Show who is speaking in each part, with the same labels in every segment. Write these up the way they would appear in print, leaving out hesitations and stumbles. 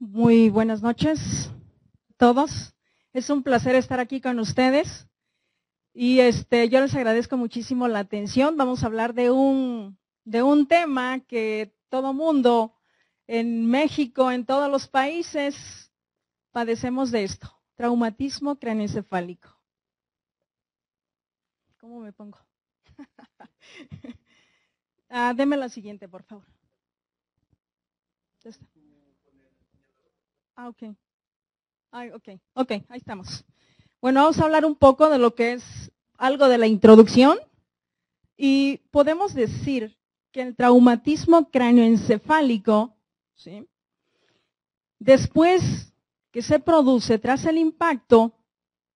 Speaker 1: Muy buenas noches a todos. Es un placer estar aquí con ustedes. Y yo les agradezco muchísimo la atención. Vamos a hablar de un tema que todo mundo en México, en todos los países, padecemos de esto: traumatismo craneoencefálico. ¿Cómo me pongo? Deme la siguiente, por favor. Ok, ahí estamos. Bueno, vamos a hablar un poco de lo que es algo de la introducción, y podemos decir que el traumatismo cráneoencefálico, ¿sí?, después que se produce tras el impacto,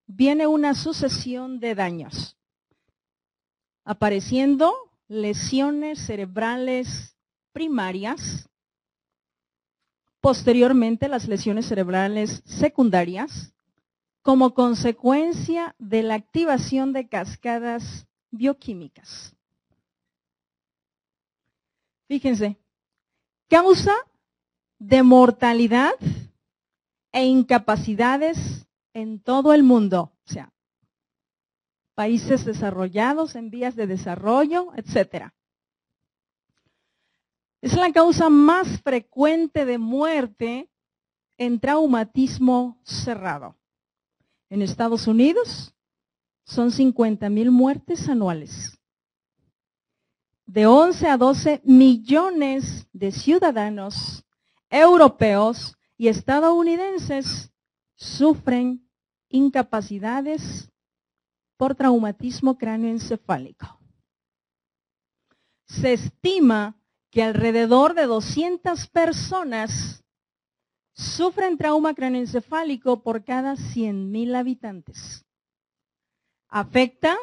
Speaker 1: viene una sucesión de daños, apareciendo lesiones cerebrales primarias, posteriormente las lesiones cerebrales secundarias, como consecuencia de la activación de cascadas bioquímicas. Fíjense, causa de mortalidad e incapacidades en todo el mundo, o sea, países desarrollados, en vías de desarrollo, etcétera. Es la causa más frecuente de muerte en traumatismo cerrado. En Estados Unidos son 50,000 muertes anuales. De 11 a 12 millones de ciudadanos europeos y estadounidenses sufren incapacidades por traumatismo cráneoencefálico. Se estima que alrededor de 200 personas sufren trauma cráneoencefálico por cada 100,000 habitantes. Afecta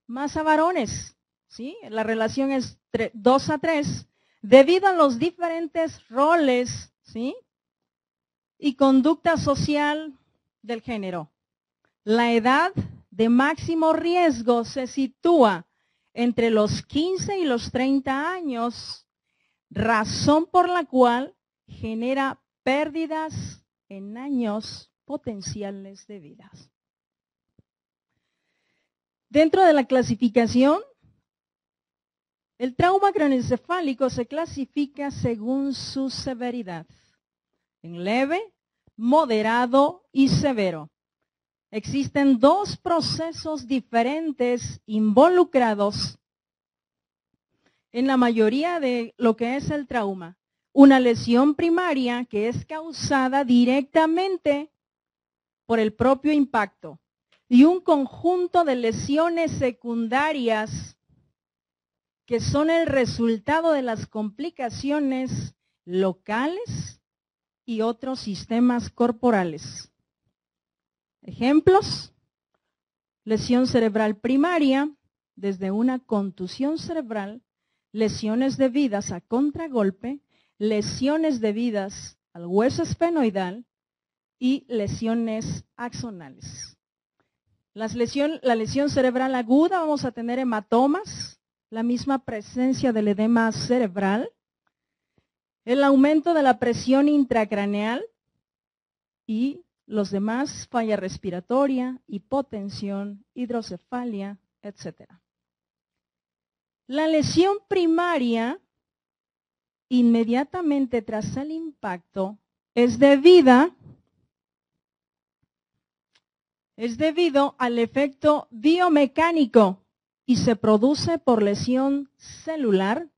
Speaker 1: más a varones, ¿sí? La relación es 2 a 3, debido a los diferentes roles, ¿sí?, y conducta social del género. La edad de máximo riesgo se sitúa entre los 15 y los 30 años, razón por la cual genera pérdidas en años potenciales de vidas. Dentro de la clasificación, el trauma craneoencefálico se clasifica según su severidad, en leve, moderado y severo. Existen dos procesos diferentes involucrados en la mayoría de lo que es el trauma. Una lesión primaria que es causada directamente por el propio impacto, y un conjunto de lesiones secundarias que son el resultado de las complicaciones locales y otros sistemas corporales. Ejemplos: lesión cerebral primaria, desde una contusión cerebral, lesiones debidas a contragolpe, lesiones debidas al hueso esfenoidal y lesiones axonales. La lesión cerebral aguda, vamos a tener hematomas, la misma presencia del edema cerebral, el aumento de la presión intracraneal y los demás: falla respiratoria, hipotensión, hidrocefalia, etc. La lesión primaria, inmediatamente tras el impacto, es debido al efecto biomecánico y se produce por lesión celular,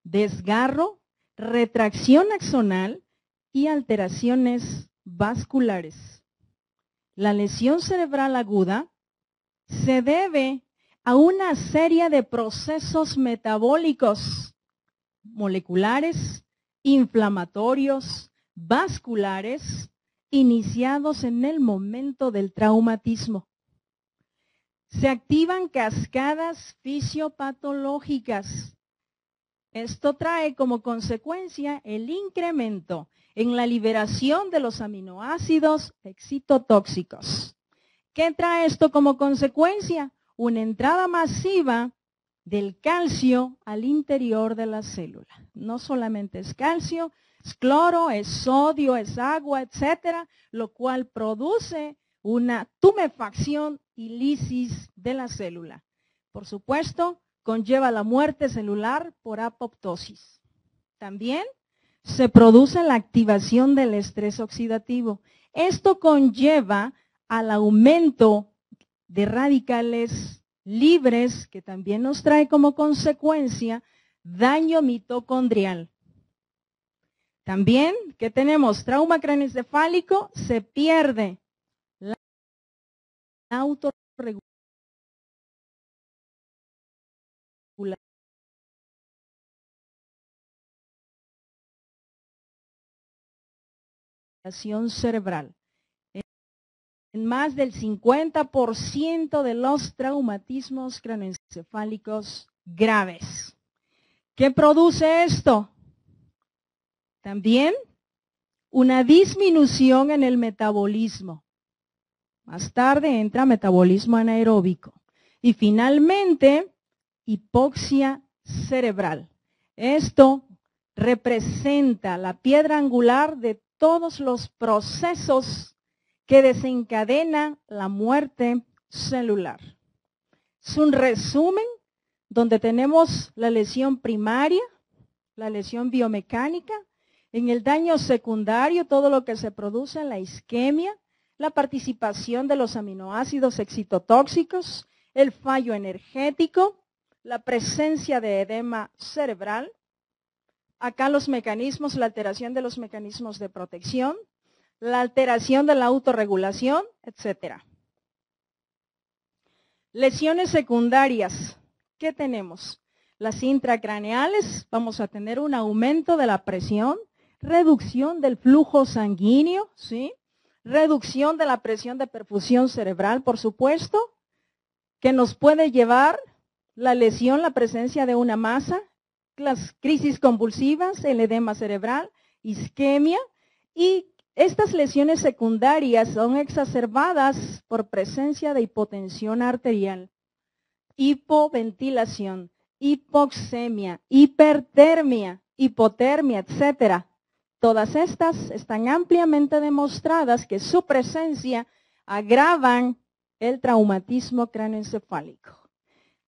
Speaker 1: desgarro, retracción axonal y alteraciones vasculares. La lesión cerebral aguda se debe a una serie de procesos metabólicos, moleculares, inflamatorios, vasculares, iniciados en el momento del traumatismo. Se activan cascadas fisiopatológicas. Esto trae como consecuencia el incremento en la liberación de los aminoácidos excitotóxicos. ¿Qué trae esto como consecuencia? Una entrada masiva del calcio al interior de la célula. No solamente es calcio, Es cloro, es sodio, es agua, etcétera, lo cual produce una tumefacción y lisis de la célula. Por supuesto, conlleva la muerte celular por apoptosis. También se produce la activación del estrés oxidativo. Esto conlleva al aumento de radicales libres, que también nos trae como consecuencia daño mitocondrial. También, ¿qué tenemos? Trauma craneoencefálico, se pierde la autorregulación cerebral. En más del 50% de los traumatismos craneoencefálicos graves. ¿Qué produce esto? También una disminución en el metabolismo. Más tarde entra metabolismo anaeróbico. Y finalmente, hipoxia cerebral. Esto representa la piedra angular de todos los procesos que desencadenan la muerte celular. Es un resumen donde tenemos la lesión primaria, la lesión biomecánica, en el daño secundario, todo lo que se produce en la isquemia, la participación de los aminoácidos excitotóxicos, el fallo energético, la presencia de edema cerebral, acá los mecanismos, la alteración de los mecanismos de protección, la alteración de la autorregulación, etcétera. Lesiones secundarias, ¿qué tenemos? Las intracraneales, vamos a tener un aumento de la presión, reducción del flujo sanguíneo, ¿sí? Reducción de la presión de perfusión cerebral, por supuesto, que nos puede llevar la lesión, la presencia de una masa, las crisis convulsivas, el edema cerebral, isquemia, y estas lesiones secundarias son exacerbadas por presencia de hipotensión arterial, hipoventilación, hipoxemia, hipertermia, hipotermia, etcétera. Todas estas están ampliamente demostradas que su presencia agravan el traumatismo craneoencefálico.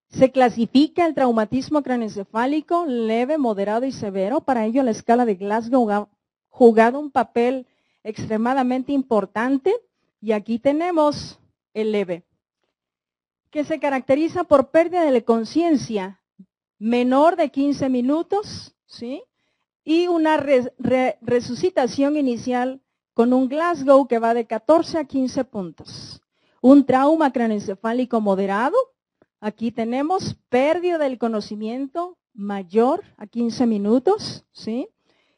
Speaker 1: Se clasifica el traumatismo craneoencefálico leve, moderado y severo. Para ello la escala de Glasgow ha jugado un papel extremadamente importante. Y aquí tenemos el leve, que se caracteriza por pérdida de conciencia menor de 15 minutos, ¿sí? Y una resucitación inicial con un Glasgow que va de 14 a 15 puntos. Un trauma craneoencefálico moderado, aquí tenemos pérdida del conocimiento mayor a 15 minutos, ¿sí?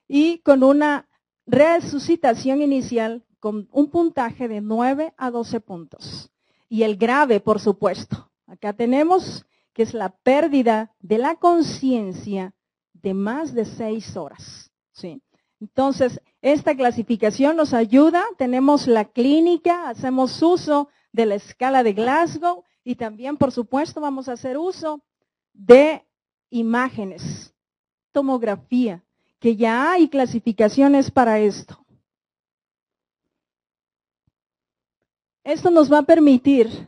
Speaker 1: Y con una resucitación inicial con un puntaje de 9 a 12 puntos. Y el grave, por supuesto. Acá tenemos que es la pérdida de la conciencia de más de 6 horas. ¿Sí? Entonces, esta clasificación nos ayuda, tenemos la clínica, hacemos uso de la escala de Glasgow y también, por supuesto, vamos a hacer uso de imágenes, tomografía, que ya hay clasificaciones para esto. Esto nos va a permitir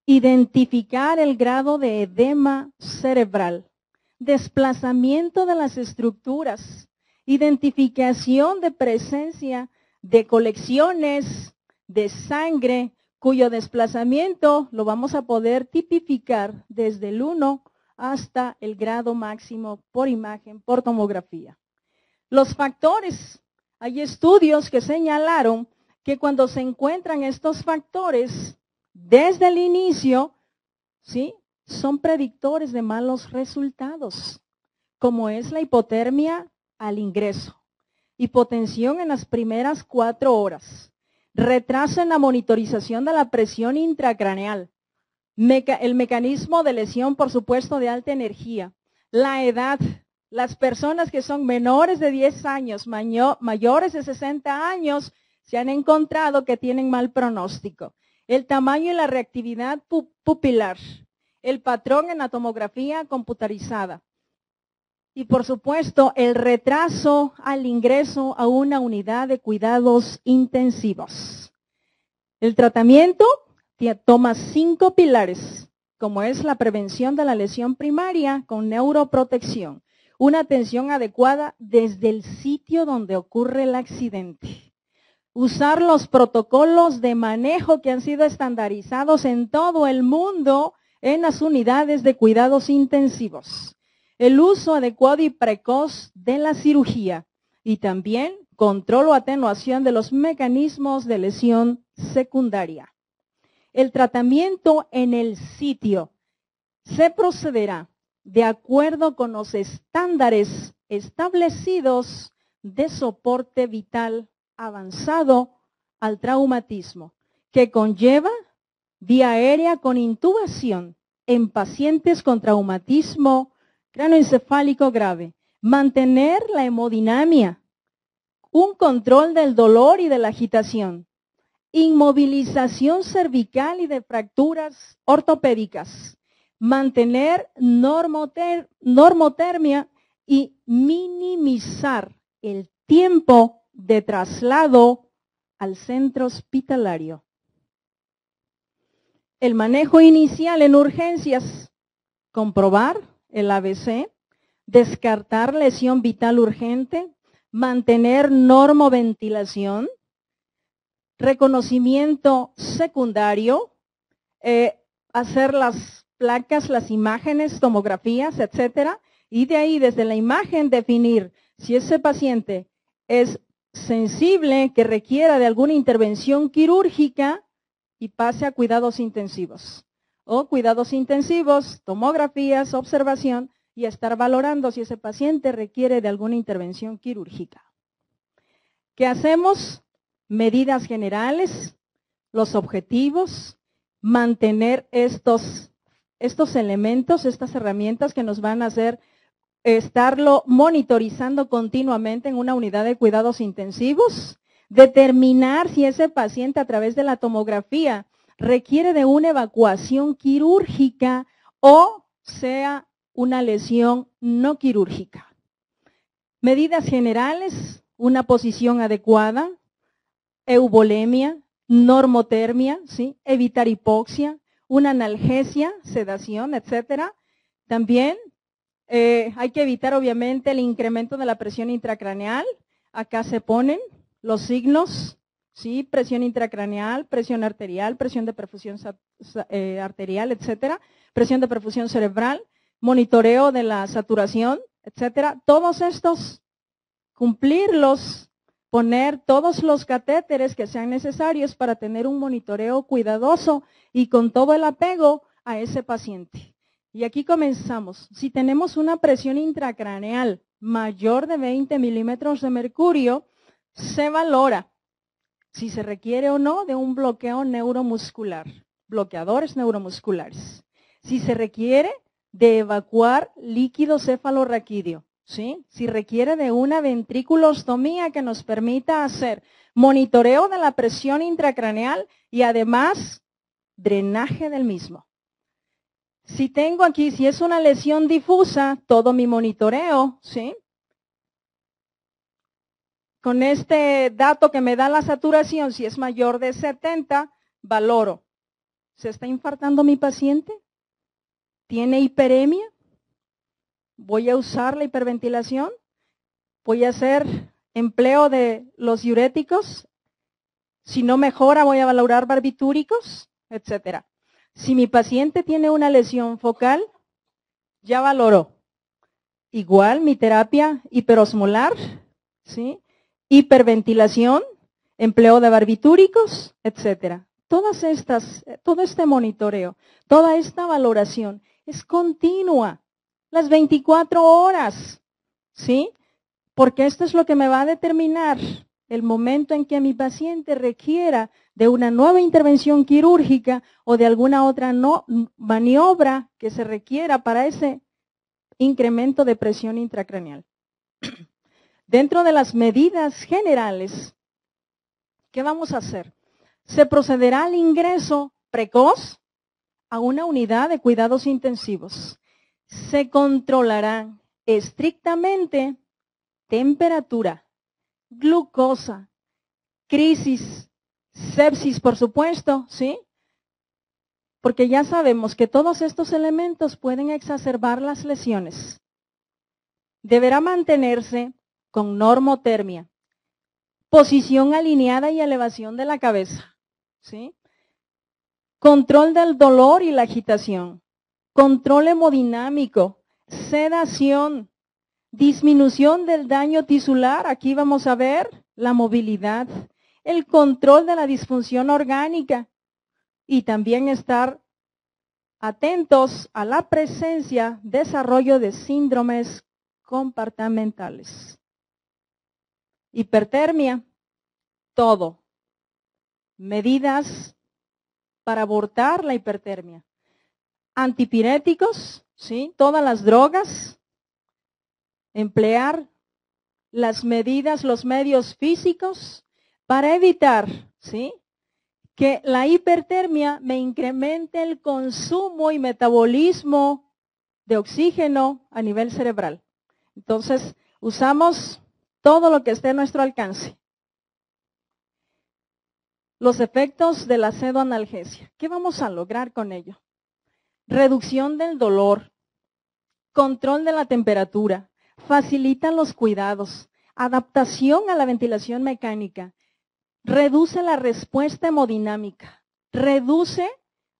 Speaker 1: identificar el grado de edema cerebral, desplazamiento de las estructuras, identificación de presencia de colecciones de sangre, cuyo desplazamiento lo vamos a poder tipificar desde el 1 hasta el grado máximo por imagen, por tomografía. Los factores, hay estudios que señalaron que cuando se encuentran estos factores desde el inicio, ¿sí?, son predictores de malos resultados, como es la hipotermia al ingreso, hipotensión en las primeras 4 horas, retraso en la monitorización de la presión intracraneal, el mecanismo de lesión, por supuesto, de alta energía, la edad, las personas que son menores de 10 años, mayores de 60 años, se han encontrado que tienen mal pronóstico. El tamaño y la reactividad pupilar, el patrón en la tomografía computarizada. Y por supuesto, el retraso al ingreso a una unidad de cuidados intensivos. El tratamiento toma 5 pilares, como es la prevención de la lesión primaria con neuroprotección, una atención adecuada desde el sitio donde ocurre el accidente, usar los protocolos de manejo que han sido estandarizados en todo el mundo en las unidades de cuidados intensivos, el uso adecuado y precoz de la cirugía y también control o atenuación de los mecanismos de lesión secundaria. El tratamiento en el sitio se procederá de acuerdo con los estándares establecidos de soporte vital avanzado al traumatismo, que conlleva vía aérea con intubación en pacientes con traumatismo cráneoencefálico grave, mantener la hemodinamia, un control del dolor y de la agitación, inmovilización cervical y de fracturas ortopédicas, mantener normotermia y minimizar el tiempo de traslado al centro hospitalario. El manejo inicial en urgencias, comprobar el ABC, descartar lesión vital urgente, mantener normoventilación, reconocimiento secundario, hacer las placas, las imágenes, tomografías, etcétera, y de ahí desde la imagen definir si ese paciente es sensible, que requiera de alguna intervención quirúrgica y pase a cuidados intensivos. O cuidados intensivos, tomografías, observación y estar valorando si ese paciente requiere de alguna intervención quirúrgica. ¿Qué hacemos? Medidas generales, los objetivos, mantener estos elementos, estas herramientas que nos van a hacer estarlo monitorizando continuamente en una unidad de cuidados intensivos, determinar si ese paciente a través de la tomografía requiere de una evacuación quirúrgica o sea una lesión no quirúrgica. Medidas generales, una posición adecuada, eubolemia, normotermia, ¿sí? Evitar hipoxia, una analgesia, sedación, etcétera. También hay que evitar obviamente el incremento de la presión intracraneal. Acá se ponen los signos, ¿sí? Presión intracraneal, presión arterial, presión de perfusión arterial, etcétera. Presión de perfusión cerebral, monitoreo de la saturación, etcétera. Todos estos, cumplirlos, poner todos los catéteres que sean necesarios para tener un monitoreo cuidadoso y con todo el apego a ese paciente. Y aquí comenzamos. Si tenemos una presión intracraneal mayor de 20 milímetros de mercurio, se valora si se requiere o no de un bloqueo neuromuscular, bloqueadores neuromusculares. Si se requiere de evacuar líquido cefalorraquídeo, ¿sí? Si requiere de una ventriculostomía que nos permita hacer monitoreo de la presión intracraneal y además drenaje del mismo. Si tengo aquí, si es una lesión difusa, todo mi monitoreo, ¿sí? Con este dato que me da la saturación, si es mayor de 70, valoro. ¿Se está infartando mi paciente? ¿Tiene hiperemia? ¿Voy a usar la hiperventilación? ¿Voy a hacer empleo de los diuréticos? Si no mejora, voy a valorar barbitúricos, etcétera. Si mi paciente tiene una lesión focal, ya valoró. Igual mi terapia hiperosmolar, ¿sí? Hiperventilación, empleo de barbitúricos, etcétera. Todo este monitoreo, toda esta valoración es continua, las 24 horas, ¿sí? Porque esto es lo que me va a determinar el momento en que mi paciente requiera de una nueva intervención quirúrgica o de alguna otra maniobra que se requiera para ese incremento de presión intracraneal. Dentro de las medidas generales, ¿qué vamos a hacer? Se procederá al ingreso precoz a una unidad de cuidados intensivos. Se controlarán estrictamente temperatura, glucosa, crisis, sepsis, por supuesto, ¿sí? Porque ya sabemos que todos estos elementos pueden exacerbar las lesiones. Deberá mantenerse con normotermia, posición alineada y elevación de la cabeza, ¿sí? Control del dolor y la agitación, control hemodinámico, sedación, disminución del daño tisular, aquí vamos a ver la movilidad, el control de la disfunción orgánica y también estar atentos a la presencia, desarrollo de síndromes comportamentales. Hipertermia, todo. Medidas para abortar la hipertermia. Antipiréticos, ¿sí? Todas las drogas. Emplear las medidas, los medios físicos para evitar, ¿sí?, que la hipertermia me incremente el consumo y metabolismo de oxígeno a nivel cerebral. Entonces, usamos todo lo que esté a nuestro alcance. Los efectos de la pseudoanalgesia. ¿Qué vamos a lograr con ello? Reducción del dolor, control de la temperatura, facilita los cuidados, adaptación a la ventilación mecánica, reduce la respuesta hemodinámica, reduce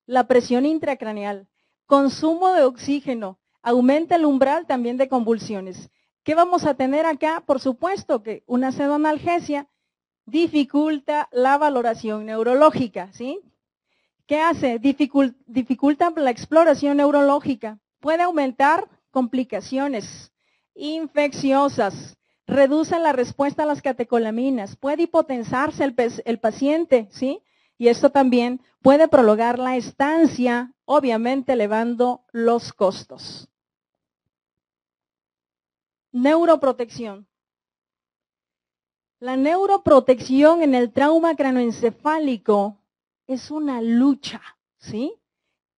Speaker 1: la presión intracraneal, consumo de oxígeno, aumenta el umbral también de convulsiones. ¿Qué vamos a tener acá? Por supuesto que una pseudoanalgesia dificulta la valoración neurológica, ¿sí? ¿Qué hace? Dificulta la exploración neurológica, puede aumentar complicaciones infecciosas, reduce la respuesta a las catecolaminas, puede hipotensarse el paciente, ¿sí? Y esto también puede prolongar la estancia, obviamente elevando los costos. Neuroprotección. La neuroprotección en el trauma cranoencefálico es una lucha, ¿sí?,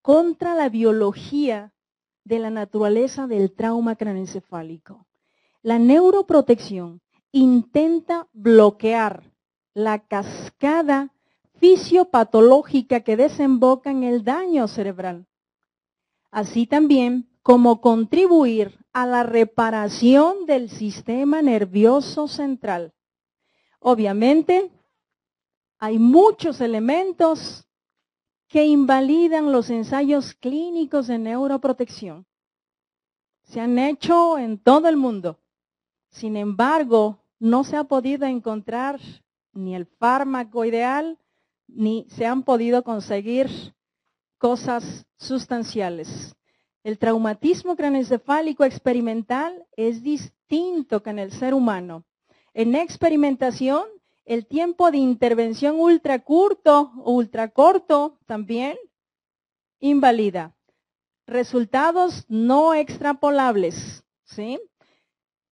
Speaker 1: contra la biología de la naturaleza del trauma cranoencefálico. La neuroprotección intenta bloquear la cascada fisiopatológica que desemboca en el daño cerebral, así también como contribuir a la reparación del sistema nervioso central. Obviamente, hay muchos elementos que invalidan los ensayos clínicos de neuroprotección. Se han hecho en todo el mundo. Sin embargo, no se ha podido encontrar ni el fármaco ideal, ni se han podido conseguir cosas sustanciales. El traumatismo craneoencefálico experimental es distinto que en el ser humano. En experimentación, el tiempo de intervención ultracorto también invalida. Resultados no extrapolables, ¿sí?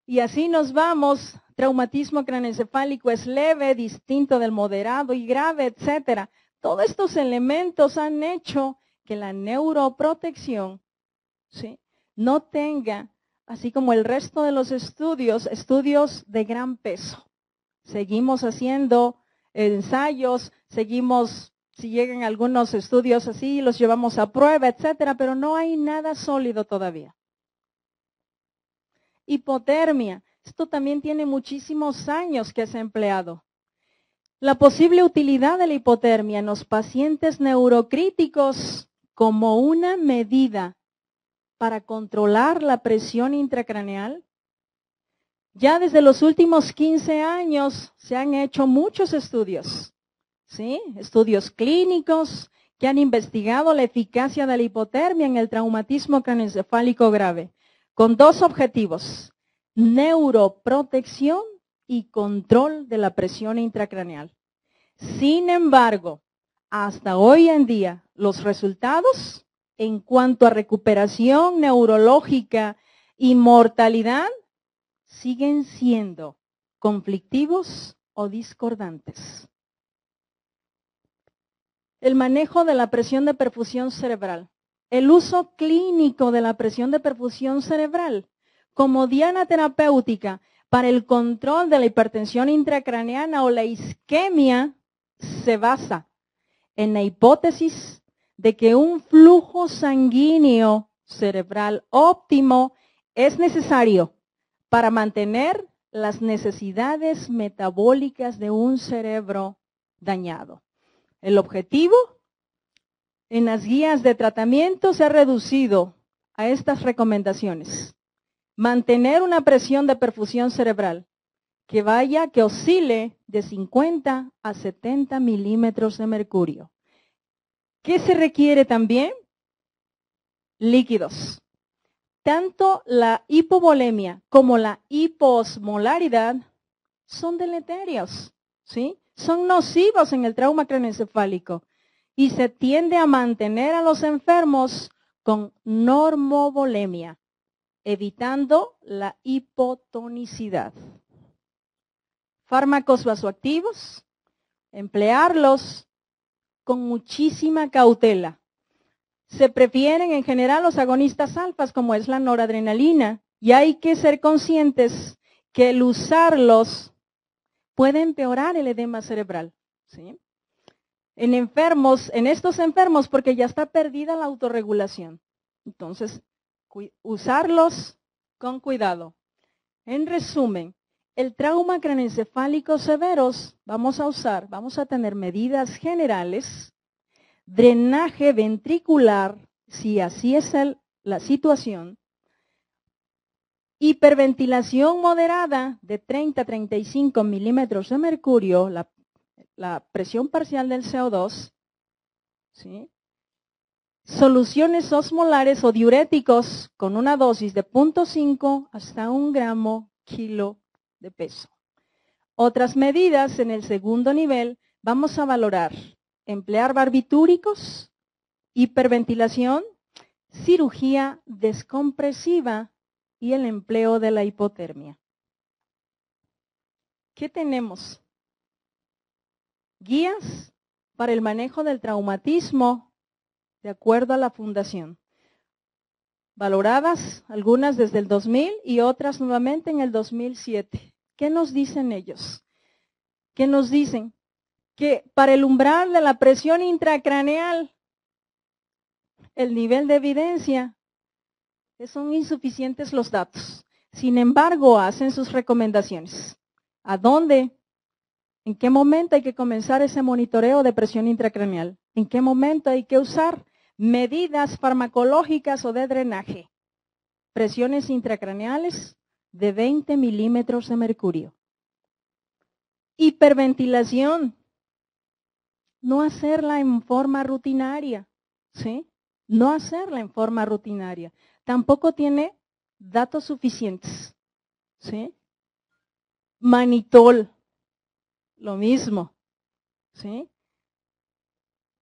Speaker 1: Y así nos vamos. Traumatismo craneoencefálico es leve, distinto del moderado y grave, etcétera. Todos estos elementos han hecho que la neuroprotección, ¿sí?, no tenga, así como el resto de los estudios de gran peso. Seguimos haciendo ensayos, seguimos, si llegan algunos estudios así, los llevamos a prueba, etcétera, pero no hay nada sólido todavía. Hipotermia, esto también tiene muchísimos años que se ha empleado. La posible utilidad de la hipotermia en los pacientes neurocríticos como una medida para controlar la presión intracraneal. Ya desde los últimos 15 años se han hecho muchos estudios, ¿sí?, estudios clínicos que han investigado la eficacia de la hipotermia en el traumatismo craneoencefálico grave, con dos objetivos: neuroprotección y control de la presión intracraneal. Sin embargo, hasta hoy en día, los resultados en cuanto a recuperación neurológica y mortalidad siguen siendo conflictivos o discordantes. El manejo de la presión de perfusión cerebral. El uso clínico de la presión de perfusión cerebral como diana terapéutica para el control de la hipertensión intracraneana o la isquemia se basa en la hipótesis de que un flujo sanguíneo cerebral óptimo es necesario para mantener las necesidades metabólicas de un cerebro dañado. El objetivo en las guías de tratamiento se ha reducido a estas recomendaciones. Mantener una presión de perfusión cerebral que oscile de 50 a 70 milímetros de mercurio. ¿Qué se requiere también? Líquidos. Tanto la hipovolemia como la hiposmolaridad son deleterios, ¿sí? Son nocivos en el trauma craneoencefálico y se tiende a mantener a los enfermos con normovolemia, evitando la hipotonicidad. Fármacos vasoactivos, emplearlos con muchísima cautela. Se prefieren en general los agonistas alfas, como es la noradrenalina, y hay que ser conscientes que el usarlos puede empeorar el edema cerebral, ¿sí? En estos enfermos, porque ya está perdida la autorregulación. Entonces, usarlos con cuidado. En resumen, el trauma craneoencefálico severos vamos a tener medidas generales, drenaje ventricular, si así es la situación, hiperventilación moderada de 30 a 35 milímetros de mercurio, la presión parcial del CO2, ¿sí? Soluciones osmolares o diuréticos con una dosis de 0.5 hasta 1 gramo kilo de peso. Otras medidas en el segundo nivel, vamos a valorar emplear barbitúricos, hiperventilación, cirugía descompresiva y el empleo de la hipotermia. ¿Qué tenemos? Guías para el manejo del traumatismo de acuerdo a la fundación. Valoradas, algunas desde el 2000 y otras nuevamente en el 2007. ¿Qué nos dicen ellos? ¿Qué nos dicen? Que para el umbral de la presión intracraneal, el nivel de evidencia, son insuficientes los datos. Sin embargo, hacen sus recomendaciones. ¿A dónde? ¿En qué momento hay que comenzar ese monitoreo de presión intracraneal? ¿En qué momento hay que usar medidas farmacológicas o de drenaje? Presiones intracraneales de 20 milímetros de mercurio. Hiperventilación. No hacerla en forma rutinaria, ¿sí? No hacerla en forma rutinaria. Tampoco tiene datos suficientes, ¿sí? Manitol, lo mismo, ¿sí?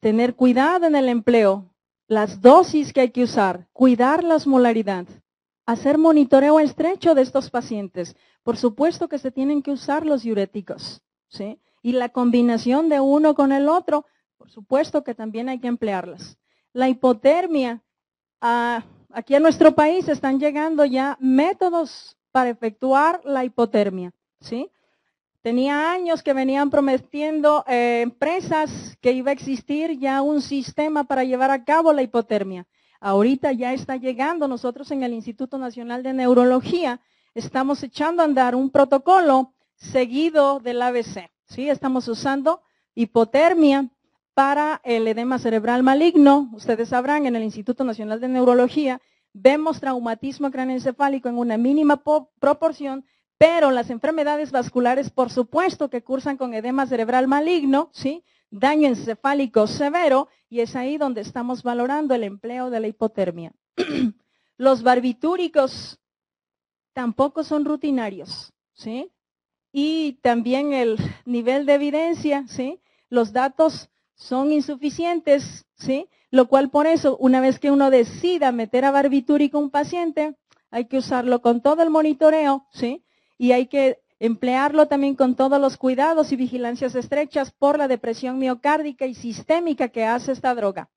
Speaker 1: Tener cuidado en el empleo, las dosis que hay que usar, cuidar la osmolaridad, hacer monitoreo estrecho de estos pacientes. Por supuesto que se tienen que usar los diuréticos, ¿sí? Y la combinación de uno con el otro, por supuesto que también hay que emplearlas. La hipotermia, aquí en nuestro país están llegando ya métodos para efectuar la hipotermia, ¿sí? Tenía años que venían prometiendo empresas que iba a existir ya un sistema para llevar a cabo la hipotermia. Ahorita ya está llegando. Nosotros en el Instituto Nacional de Neurología estamos echando a andar un protocolo seguido del ABC, ¿sí? Estamos usando hipotermia para el edema cerebral maligno. Ustedes sabrán, en el Instituto Nacional de Neurología vemos traumatismo craneoencefálico en una mínima proporción, pero las enfermedades vasculares, por supuesto, que cursan con edema cerebral maligno, ¿sí? Daño encefálico severo, y es ahí donde estamos valorando el empleo de la hipotermia. Los barbitúricos tampoco son rutinarios, ¿sí? Y también el nivel de evidencia, ¿sí? Los datos son insuficientes, ¿sí? Lo cual por eso, una vez que uno decida meter a barbitúrico a un paciente, hay que usarlo con todo el monitoreo, ¿sí? Y hay que emplearlo también con todos los cuidados y vigilancias estrechas por la depresión miocárdica y sistémica que hace esta droga.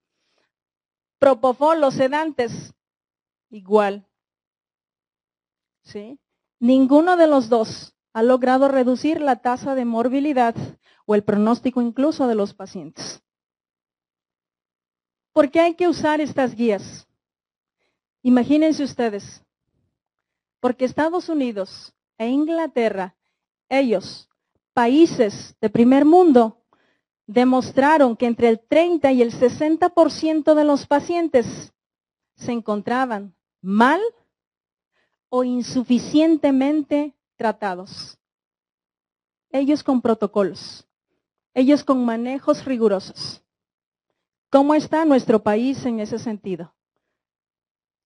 Speaker 1: Propofol, los sedantes, igual. ¿sí? Ninguno de los dos ha logrado reducir la tasa de morbilidad o el pronóstico incluso de los pacientes. ¿Por qué hay que usar estas guías? Imagínense ustedes, porque Estados Unidos e Inglaterra, ellos, países de primer mundo, demostraron que entre el 30 y el 60% de los pacientes se encontraban mal o insuficientemente tratados. Ellos con protocolos, ellos con manejos rigurosos. ¿Cómo está nuestro país en ese sentido?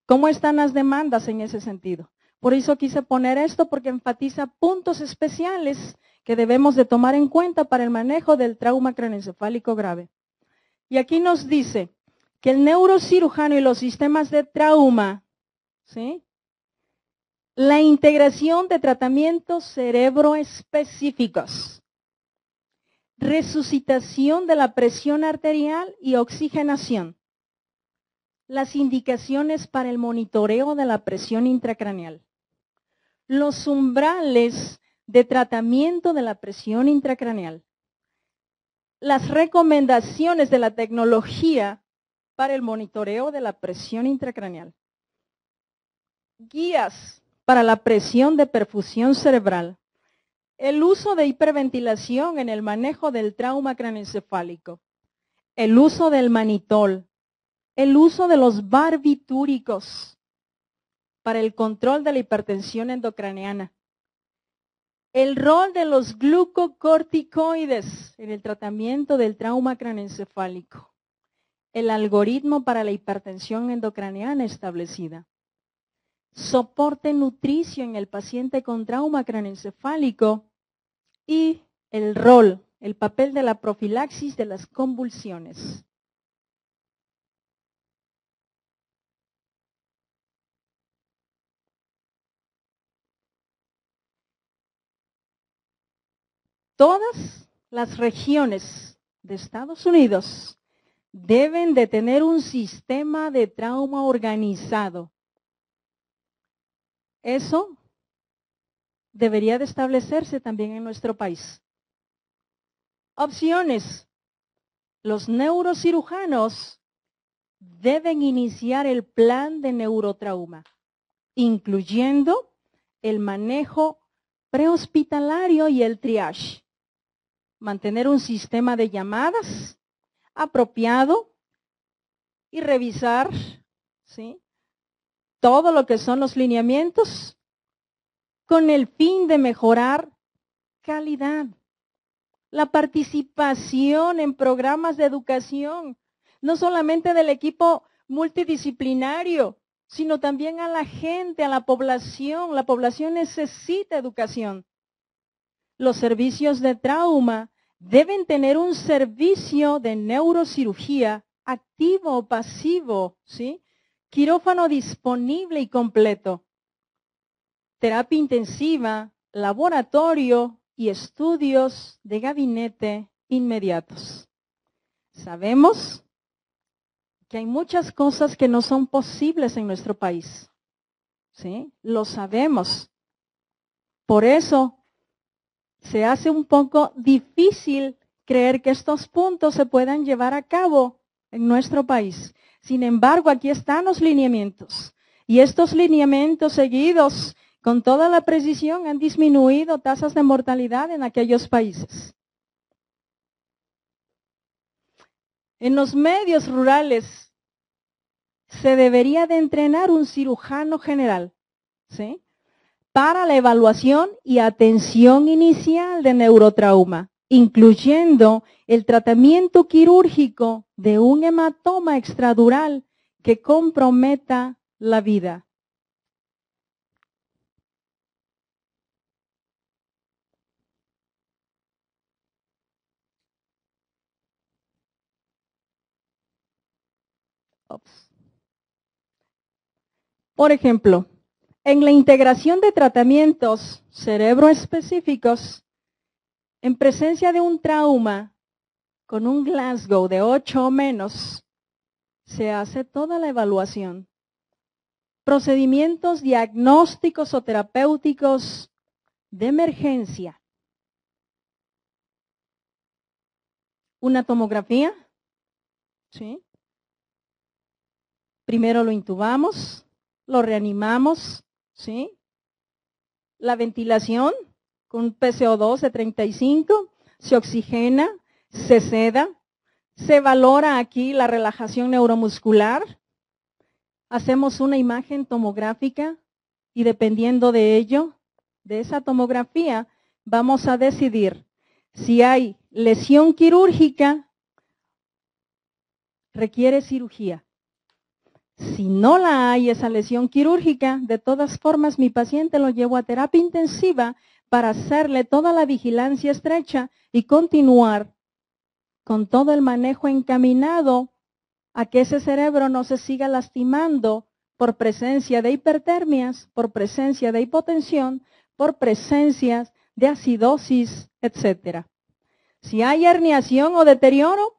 Speaker 1: ¿Cómo están las demandas en ese sentido? Por eso quise poner esto, porque enfatiza puntos especiales que debemos de tomar en cuenta para el manejo del trauma craneoencefálico grave. Y aquí nos dice que el neurocirujano y los sistemas de trauma, ¿sí?, la integración de tratamientos cerebroespecíficos, resucitación de la presión arterial y oxigenación, las indicaciones para el monitoreo de la presión intracraneal, los umbrales de tratamiento de la presión intracraneal, las recomendaciones de la tecnología para el monitoreo de la presión intracraneal, guías para la presión de perfusión cerebral, el uso de hiperventilación en el manejo del trauma craneoencefálico, el uso del manitol, el uso de los barbitúricos para el control de la hipertensión endocraneana, el rol de los glucocorticoides en el tratamiento del trauma craneoencefálico, el algoritmo para la hipertensión endocraneana establecida, soporte nutricio en el paciente con trauma craneoencefálico y el rol, el papel de la profilaxis de las convulsiones. Todas las regiones de Estados Unidos deben de tener un sistema de trauma organizado. Eso debería de establecerse también en nuestro país. Opciones. Los neurocirujanos deben iniciar el plan de neurotrauma, incluyendo el manejo prehospitalario y el triage. Mantener un sistema de llamadas apropiado y revisar, ¿sí?, todo lo que son los lineamientos con el fin de mejorar calidad. La participación en programas de educación, no solamente del equipo multidisciplinario, sino también a la gente, a la población. La población necesita educación. Los servicios de trauma deben tener un servicio de neurocirugía activo o pasivo, ¿sí?, quirófano disponible y completo, terapia intensiva, laboratorio y estudios de gabinete inmediatos. Sabemos que hay muchas cosas que no son posibles en nuestro país, ¿sí? Lo sabemos. Por eso se hace un poco difícil creer que estos puntos se puedan llevar a cabo en nuestro país. Sin embargo, aquí están los lineamientos. Y estos lineamientos seguidos con toda la precisión han disminuido tasas de mortalidad en aquellos países. En los medios rurales se debería de entrenar un cirujano general, ¿sí?, para la evaluación y atención inicial de neurotrauma, incluyendo el tratamiento quirúrgico de un hematoma extradural que comprometa la vida. Por ejemplo, en la integración de tratamientos cerebroespecíficos, en presencia de un trauma con un Glasgow de 8 o menos, se hace toda la evaluación. Procedimientos diagnósticos o terapéuticos de emergencia. Una tomografía, ¿sí? Primero lo intubamos, lo reanimamos, ¿sí? La ventilación con PCO2 de 35, se oxigena, se seda, se valora aquí la relajación neuromuscular, hacemos una imagen tomográfica y dependiendo de ello, de esa tomografía, vamos a decidir si hay lesión quirúrgica, requiere cirugía. Si no la hay esa lesión quirúrgica, de todas formas mi paciente lo llevo a terapia intensiva para hacerle toda la vigilancia estrecha y continuar con todo el manejo encaminado a que ese cerebro no se siga lastimando por presencia de hipertermias, por presencia de hipotensión, por presencias de acidosis, etc. Si hay herniación o deterioro,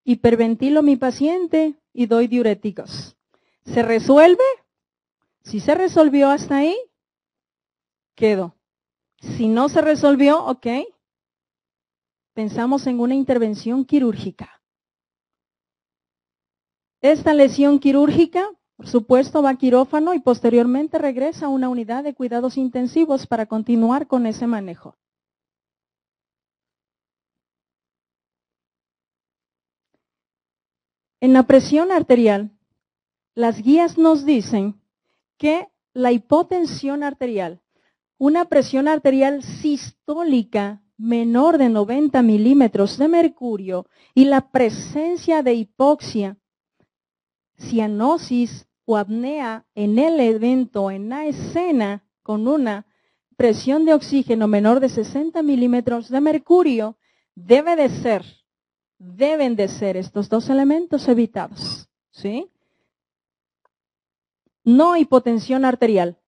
Speaker 1: hiperventilo a mi paciente y doy diuréticos. ¿Se resuelve? Si se resolvió hasta ahí, quedo. Si no se resolvió, ok. Pensamos en una intervención quirúrgica. Esta lesión quirúrgica, por supuesto, va a quirófano y posteriormente regresa a una unidad de cuidados intensivos para continuar con ese manejo. En la presión arterial, las guías nos dicen que la hipotensión arterial, una presión arterial sistólica menor de 90 milímetros de mercurio y la presencia de hipoxia, cianosis o apnea en el evento, en la escena, con una presión de oxígeno menor de 60 milímetros de mercurio, deben de ser estos dos elementos evitados, ¿sí? No hipotensión arterial.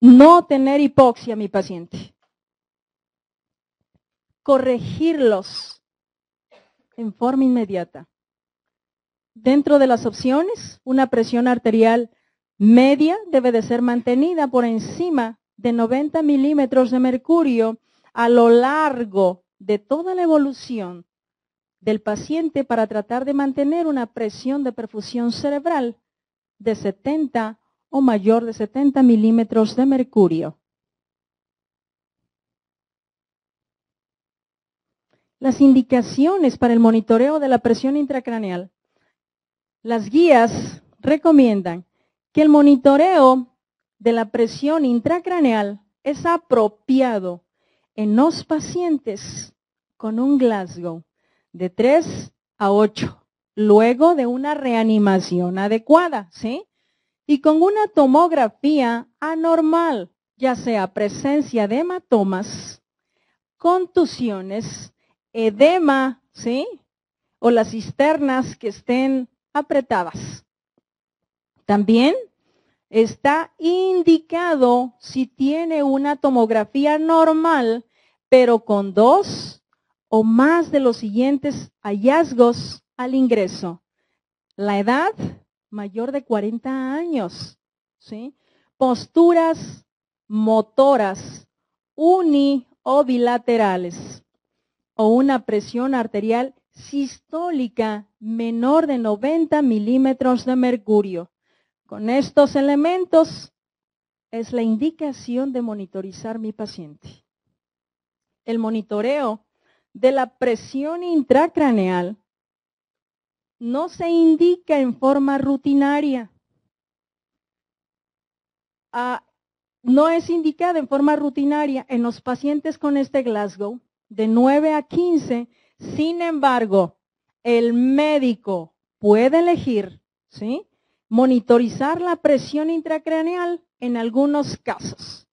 Speaker 1: No tener hipoxia, mi paciente. Corregirlos en forma inmediata. Dentro de las opciones, una presión arterial media debe de ser mantenida por encima de 90 milímetros de mercurio a lo largo de toda la evolución del paciente para tratar de mantener una presión de perfusión cerebral de 70 o mayor de 70 milímetros de mercurio. Las indicaciones para el monitoreo de la presión intracraneal. Las guías recomiendan que el monitoreo de la presión intracraneal es apropiado en los pacientes con un Glasgow de 3 a 8, luego de una reanimación adecuada, ¿sí? Y con una tomografía anormal, ya sea presencia de hematomas, contusiones, edema, ¿sí? O las cisternas que estén apretadas. También está indicado si tiene una tomografía normal, pero con 2 o más de los siguientes hallazgos al ingreso. La edad mayor de 40 años, ¿sí? Posturas motoras uni o bilaterales o una presión arterial sistólica menor de 90 milímetros de mercurio. Con estos elementos es la indicación de monitorizar mi paciente. El monitoreo de la presión intracraneal no se indica en forma rutinaria. No es indicada en forma rutinaria en los pacientes con este Glasgow de 9 a 15. Sin embargo, el médico puede elegir, ¿sí?, monitorizar la presión intracraneal en algunos casos.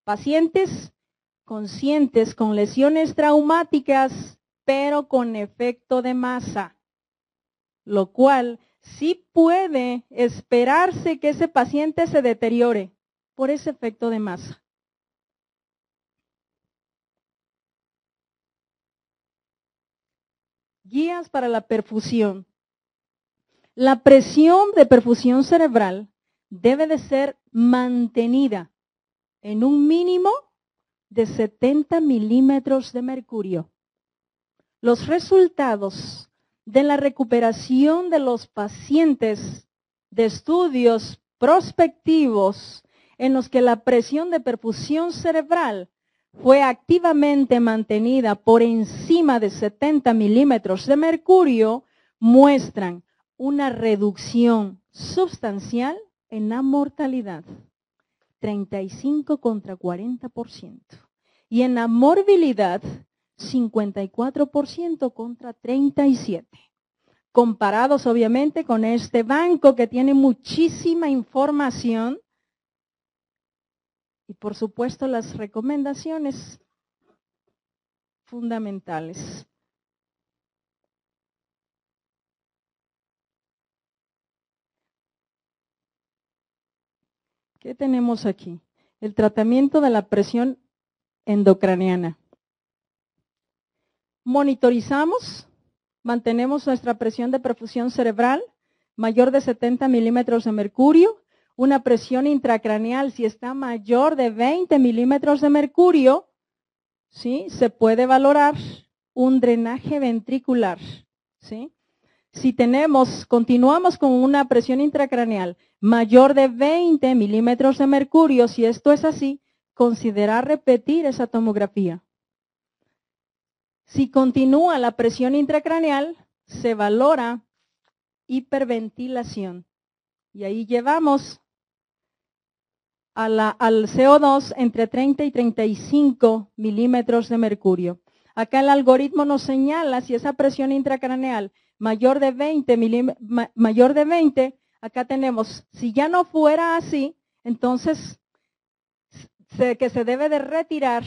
Speaker 1: Pacientes conscientes con lesiones traumáticas, pero con efecto de masa, lo cual sí puede esperarse que ese paciente se deteriore por ese efecto de masa. Guías para la perfusión. La presión de perfusión cerebral debe de ser mantenida en un mínimo de 70 milímetros de mercurio. Los resultados de la recuperación de los pacientes de estudios prospectivos en los que la presión de perfusión cerebral fue activamente mantenida por encima de 70 milímetros de mercurio muestran una reducción sustancial en la mortalidad, 35 contra 40%, y en la morbilidad, 54% contra 37%. Comparados obviamente con este banco que tiene muchísima información y por supuesto las recomendaciones fundamentales. ¿Qué tenemos aquí? El tratamiento de la presión endocraniana. Monitorizamos, mantenemos nuestra presión de perfusión cerebral mayor de 70 milímetros de mercurio, una presión intracraneal si está mayor de 20 milímetros de mercurio, ¿sí? Se puede valorar un drenaje ventricular, ¿sí? Si continuamos con una presión intracraneal mayor de 20 milímetros de mercurio, si esto es así, considerar repetir esa tomografía. Si continúa la presión intracraneal, se valora hiperventilación. Y ahí llevamos al CO2 entre 30 y 35 milímetros de mercurio. Acá el algoritmo nos señala si esa presión intracraneal mayor de 20, acá tenemos, si ya no fuera así, entonces que se debe de retirar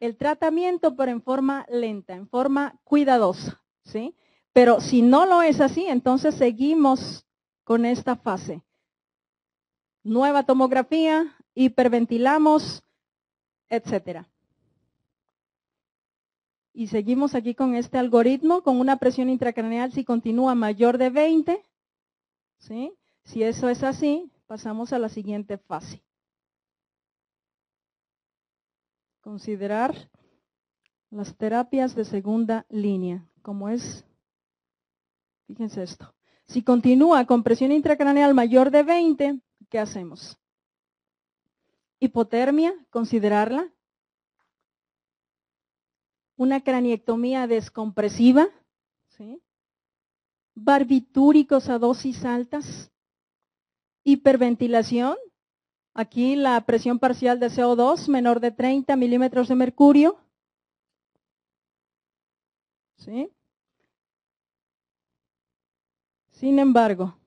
Speaker 1: el tratamiento, pero en forma lenta, en forma cuidadosa, ¿sí? Pero si no lo es así, entonces seguimos con esta fase. Nueva tomografía, hiperventilamos, etcétera. Y seguimos aquí con este algoritmo, con una presión intracraneal si continúa mayor de 20, ¿sí? Si eso es así, pasamos a la siguiente fase. Considerar las terapias de segunda línea, como es, fíjense esto. Si continúa con presión intracraneal mayor de 20, ¿qué hacemos? Hipotermia, considerarla. Una craniectomía descompresiva, ¿sí? Barbitúricos a dosis altas. Hiperventilación. Aquí la presión parcial de CO2 menor de 30 milímetros de mercurio. ¿Sí? Sin embargo,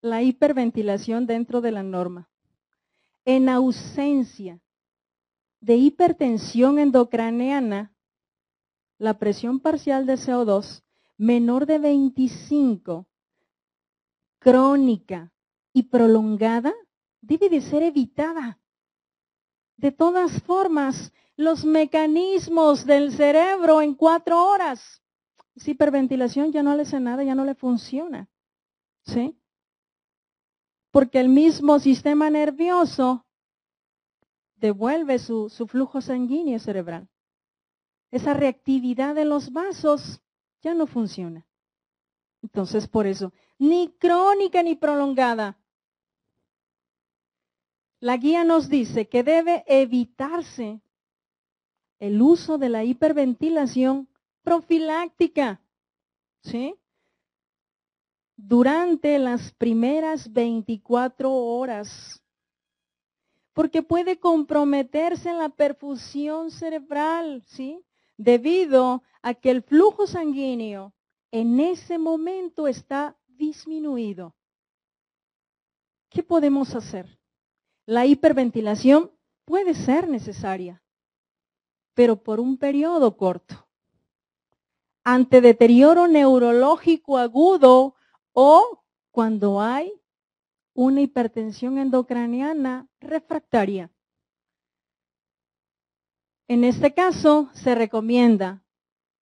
Speaker 1: la hiperventilación dentro de la norma. En ausencia de hipertensión endocraneana, la presión parcial de CO2 menor de 25, crónica y prolongada, debe de ser evitada. De todas formas, los mecanismos del cerebro en 4 horas, esa hiperventilación ya no le hace nada, ya no le funciona, ¿sí? Porque el mismo sistema nervioso devuelve su flujo sanguíneo cerebral. Esa reactividad de los vasos ya no funciona. Entonces, por eso, ni crónica ni prolongada. La guía nos dice que debe evitarse el uso de la hiperventilación profiláctica, ¿sí? Durante las primeras 24 horas, porque puede comprometerse la perfusión cerebral, ¿sí? Debido a que el flujo sanguíneo en ese momento está disminuido. ¿Qué podemos hacer? La hiperventilación puede ser necesaria, pero por un periodo corto. Ante deterioro neurológico agudo o cuando hay una hipertensión endocraniana refractaria. En este caso se recomienda,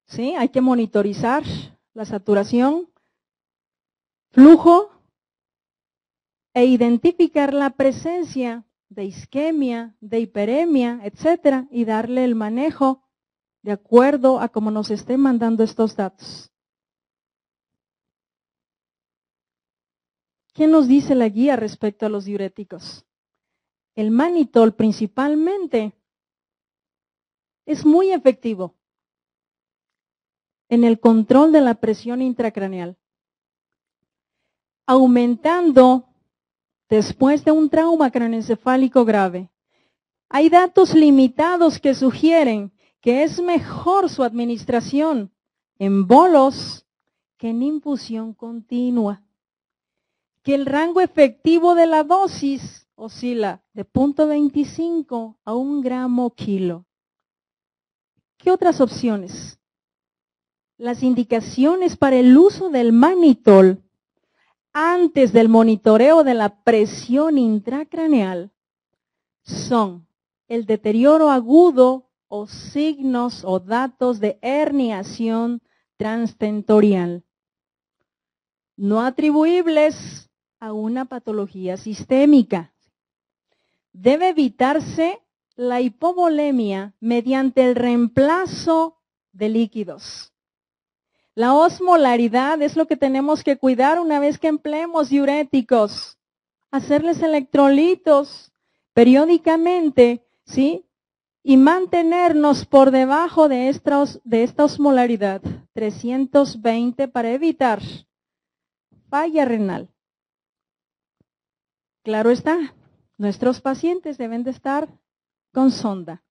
Speaker 1: ¿sí? Hay que monitorizar la saturación flujo e identificar la presencia de isquemia, de hiperemia, etcétera, y darle el manejo de acuerdo a cómo nos estén mandando estos datos. ¿Qué nos dice la guía respecto a los diuréticos? El mannitol principalmente es muy efectivo en el control de la presión intracraneal, aumentando después de un trauma craneoencefálico grave. Hay datos limitados que sugieren que es mejor su administración en bolos que en infusión continua, que el rango efectivo de la dosis oscila de 0.25 a 1 gramo kilo. ¿Qué otras opciones? Las indicaciones para el uso del mannitol antes del monitoreo de la presión intracraneal son el deterioro agudo o signos o datos de herniación transtentorial, no atribuibles a una patología sistémica. Debe evitarse la hipovolemia mediante el reemplazo de líquidos. La osmolaridad es lo que tenemos que cuidar una vez que empleemos diuréticos. Hacerles electrolitos periódicamente, ¿sí? Y mantenernos por debajo de esta osmolaridad, 320, para evitar falla renal. Claro está, nuestros pacientes deben de estar con sonda.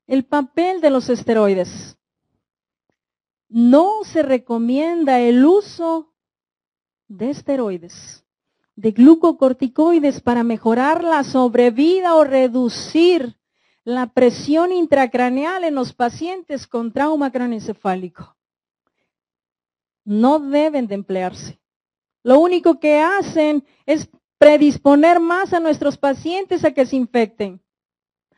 Speaker 1: El papel de los esteroides. No se recomienda el uso de esteroides, de glucocorticoides para mejorar la sobrevida o reducir la presión intracraneal en los pacientes con trauma craneoencefálico. No deben de emplearse. Lo único que hacen es predisponer más a nuestros pacientes a que se infecten,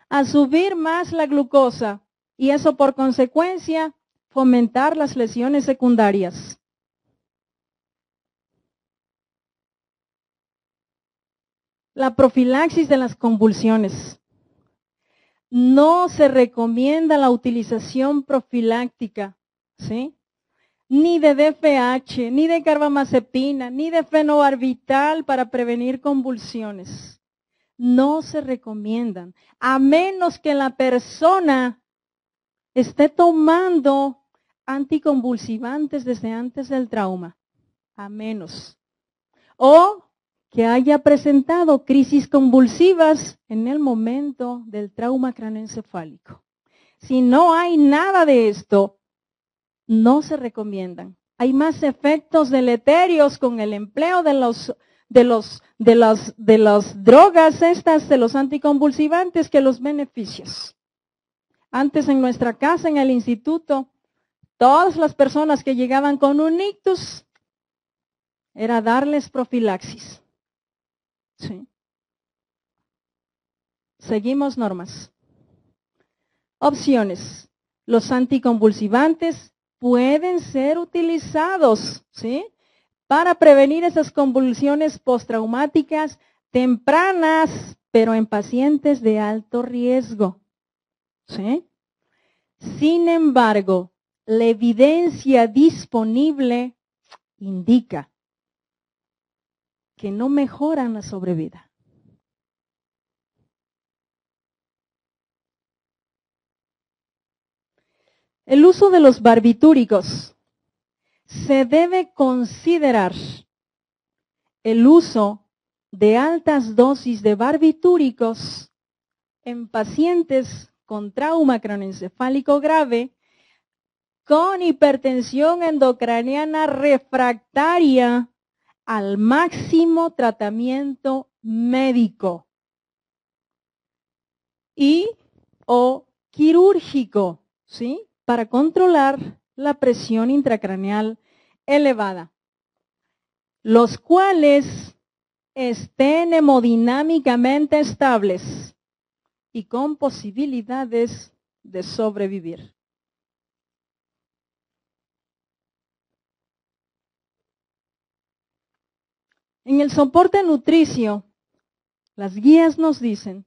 Speaker 1: a subir más la glucosa y eso por consecuencia fomentar las lesiones secundarias. La profilaxis de las convulsiones. No se recomienda la utilización profiláctica, ¿sí? Ni de DFH, ni de carbamazepina, ni de fenobarbital para prevenir convulsiones. No se recomiendan, a menos que la persona esté tomando anticonvulsivantes desde antes del trauma, a menos. O que haya presentado crisis convulsivas en el momento del trauma craneoencefálico. Si no hay nada de esto, no se recomiendan. Hay más efectos deleterios con el empleo de las drogas estas, de los anticonvulsivantes, que los beneficios. Antes en nuestra casa, en el instituto, todas las personas que llegaban con un ictus, era darles profilaxis. Sí. Seguimos normas. Opciones. Los anticonvulsivantes pueden ser utilizados, ¿sí?, para prevenir esas convulsiones postraumáticas tempranas, pero en pacientes de alto riesgo, ¿sí? Sin embargo, la evidencia disponible indica que no mejoran la sobrevida. El uso de los barbitúricos. Se debe considerar el uso de altas dosis de barbitúricos en pacientes con trauma craneoencefálico grave, con hipertensión endocraniana refractaria al máximo tratamiento médico y o quirúrgico, ¿sí?, para controlar la presión intracraneal elevada, los cuales estén hemodinámicamente estables y con posibilidades de sobrevivir. En el soporte nutricio, las guías nos dicen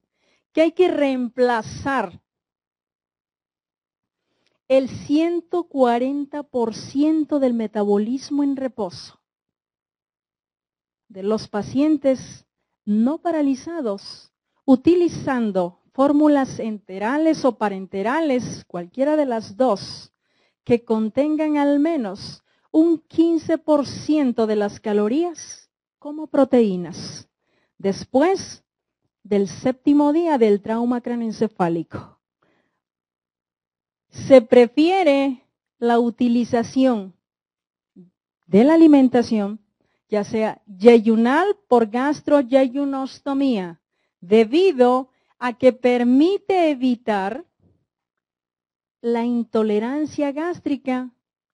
Speaker 1: que hay que reemplazar el 140% del metabolismo en reposo de los pacientes no paralizados, utilizando fórmulas enterales o parenterales, cualquiera de las dos, que contengan al menos un 15% de las calorías como proteínas, después del 7º día del trauma craneoencefálico. Se prefiere la utilización de la alimentación, ya sea yeyunal por gastroyejunostomía, debido a que permite evitar la intolerancia gástrica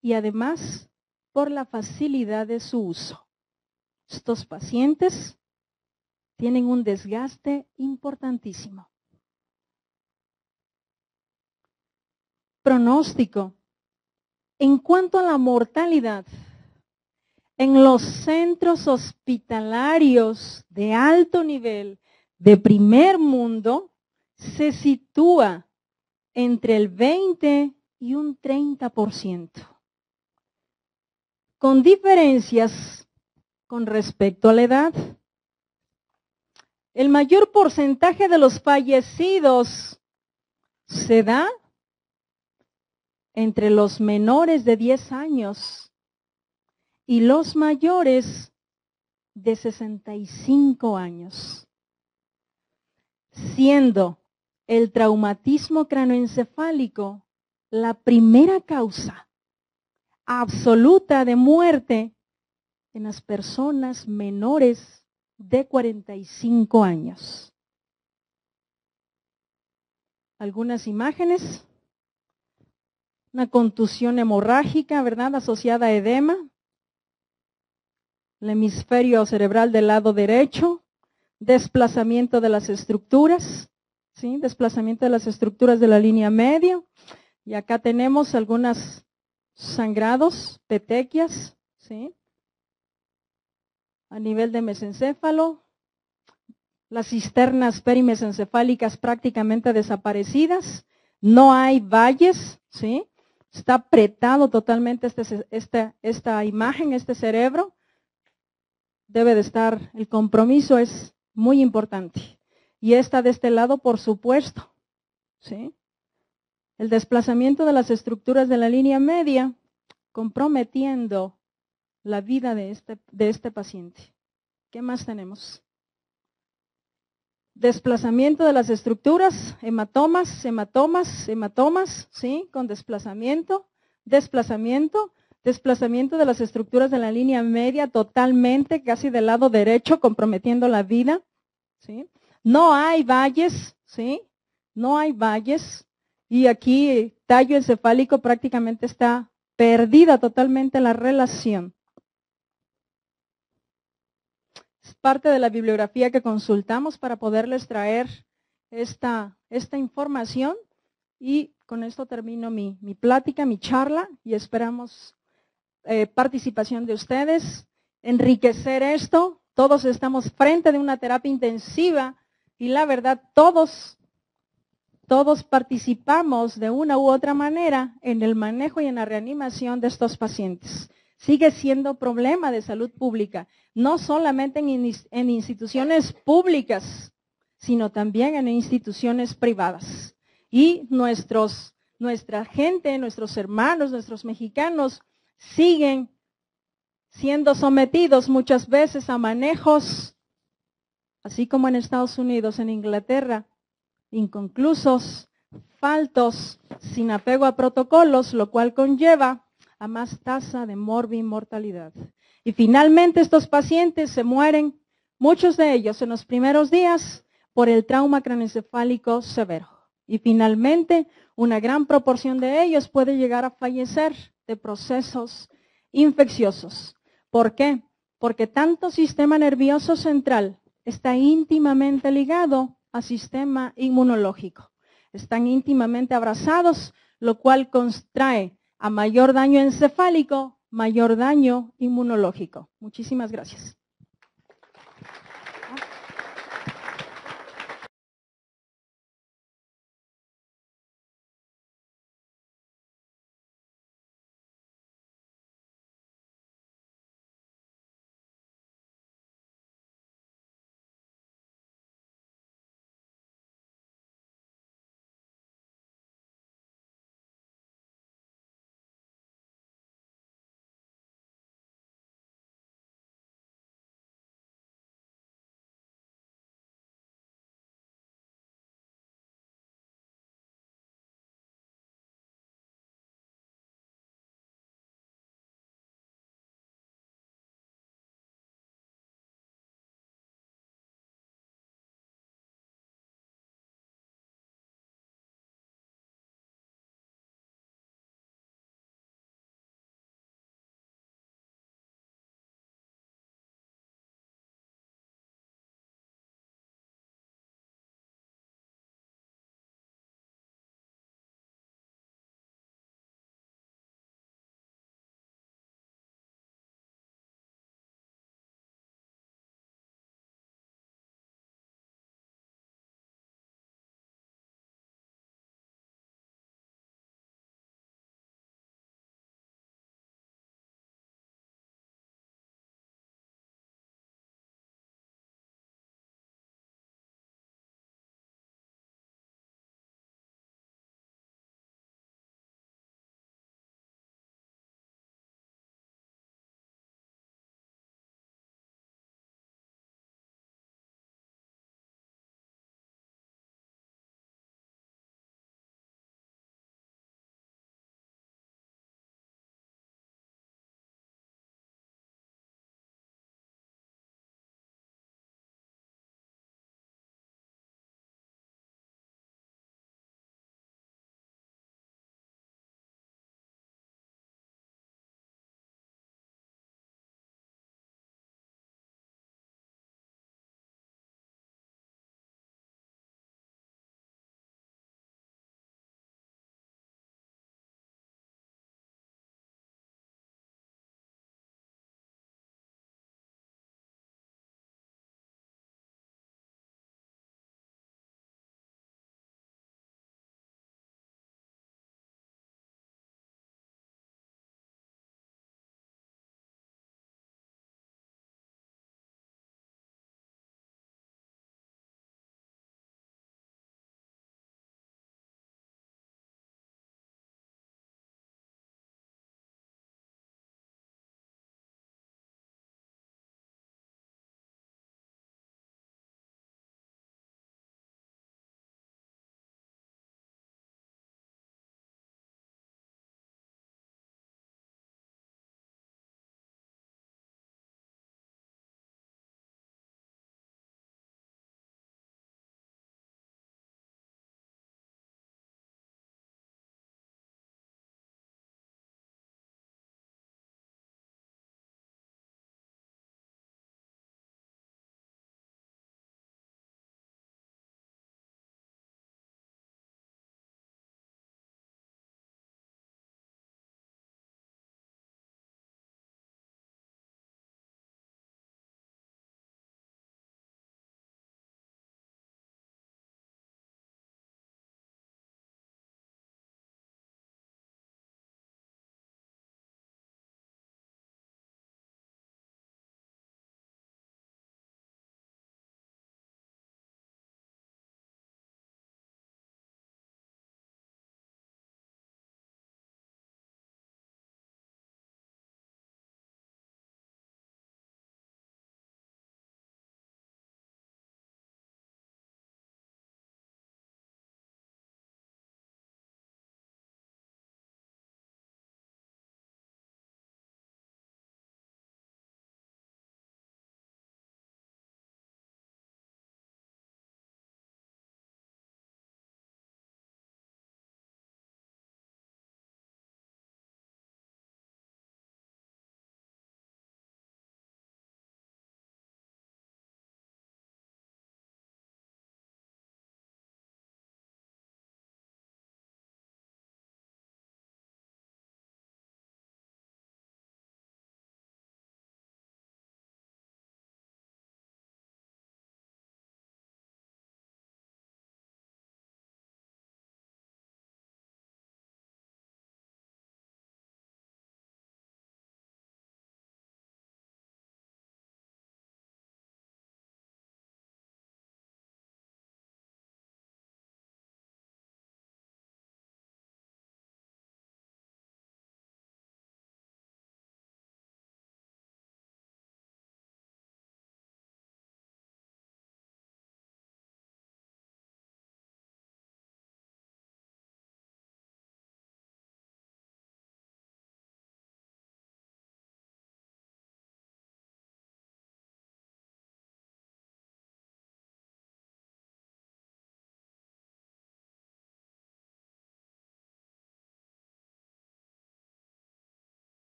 Speaker 1: y además por la facilidad de su uso. Estos pacientes tienen un desgaste importantísimo. Pronóstico. En cuanto a la mortalidad, en los centros hospitalarios de alto nivel de primer mundo, se sitúa entre el 20 y un 30%. Con diferencias con respecto a la edad. El mayor porcentaje de los fallecidos se da entre los menores de 10 años y los mayores de 65 años, siendo el traumatismo craneoencefálico la primera causa absoluta de muerte en las personas menores de 45 años. Algunas imágenes. Una contusión hemorrágica, ¿verdad?, asociada a edema. El hemisferio cerebral del lado derecho. Desplazamiento de las estructuras, ¿sí? Desplazamiento de las estructuras de la línea media. Y acá tenemos algunos sangrados, petequias, ¿sí? A nivel de mesencéfalo. Las cisternas perimesencefálicas prácticamente desaparecidas. No hay valles, ¿sí? Está apretado totalmente esta imagen, este cerebro. Debe de estar, el compromiso es muy importante. Y esta de este lado, por supuesto, ¿sí? El desplazamiento de las estructuras de la línea media, comprometiendo la vida de este paciente. ¿Qué más tenemos? Desplazamiento de las estructuras, hematomas, ¿sí? Con desplazamiento de las estructuras de la línea media totalmente, casi del lado derecho, comprometiendo la vida, ¿sí? No hay valles, ¿sí? No hay valles. Y aquí tallo encefálico prácticamente está perdida totalmente la relación. Es parte de la bibliografía que consultamos para poderles traer esta información. Y con esto termino mi plática, mi charla, y esperamos participación de ustedes, enriquecer esto. Todos estamos frente de una terapia intensiva y la verdad todos participamos de una u otra manera en el manejo y en la reanimación de estos pacientes. Sigue siendo problema de salud pública, no solamente en instituciones públicas, sino también en instituciones privadas. Y nuestra gente, nuestros hermanos, nuestros mexicanos, siguen siendo sometidos muchas veces a manejos, así como en Estados Unidos, en Inglaterra, inconclusos, faltos, sin apego a protocolos, lo cual conlleva a más tasa de morbimortalidad. Y finalmente estos pacientes se mueren, muchos de ellos en los primeros días, por el trauma craneoencefálico severo. Y finalmente, una gran proporción de ellos puede llegar a fallecer de procesos infecciosos. ¿Por qué? Porque tanto sistema nervioso central está íntimamente ligado al sistema inmunológico. Están íntimamente abrazados, lo cual contrae a mayor daño encefálico, mayor daño inmunológico. Muchísimas gracias.